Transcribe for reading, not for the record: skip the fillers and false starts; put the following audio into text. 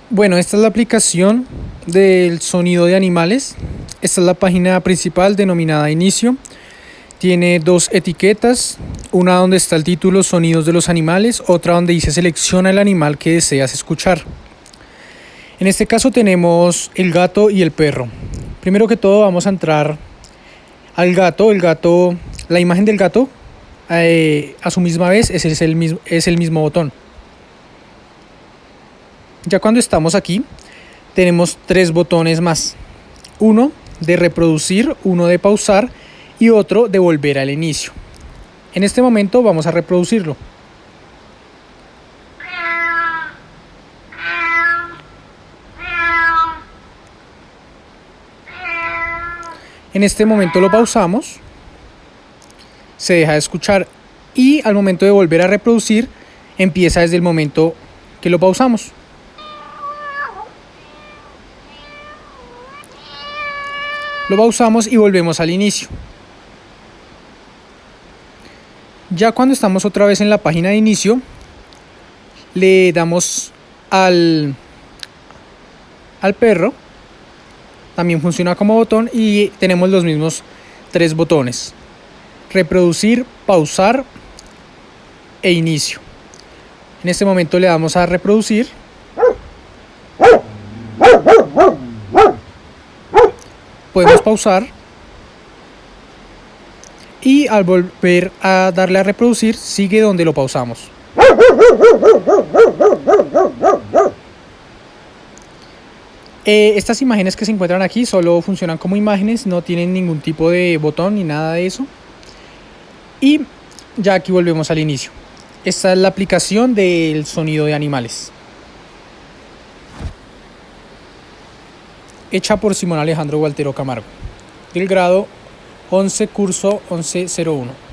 Bueno, esta es la aplicación del sonido de animales. Esta es la página principal denominada Inicio. Tiene dos etiquetas, una donde está el título Sonidos de los animales, otra donde dice selecciona el animal que deseas escuchar. En este caso tenemos el gato y el perro. Primero que todo vamos a entrar al gato. La imagen del gato a su misma vez es el mismo botón. Ya cuando estamos aquí, tenemos tres botones más. Uno de reproducir, uno de pausar y otro de volver al inicio. En este momento vamos a reproducirlo. En este momento lo pausamos, se deja de escuchar y al momento de volver a reproducir empieza desde el momento que lo pausamos. Lo pausamos y volvemos al inicio. Ya cuando estamos otra vez en la página de inicio, le damos al perro. También funciona como botón y tenemos los mismos tres botones: reproducir, pausar e inicio. En este momento le damos a reproducir. Podemos pausar y al volver a darle a reproducir sigue donde lo pausamos. Estas imágenes que se encuentran aquí solo funcionan como imágenes, no tienen ningún tipo de botón ni nada de eso. Y ya aquí volvemos al inicio. Esta es la aplicación del sonido de animales, hecha por Simón Alejandro Gualtero Camargo, del grado 11, curso 1101.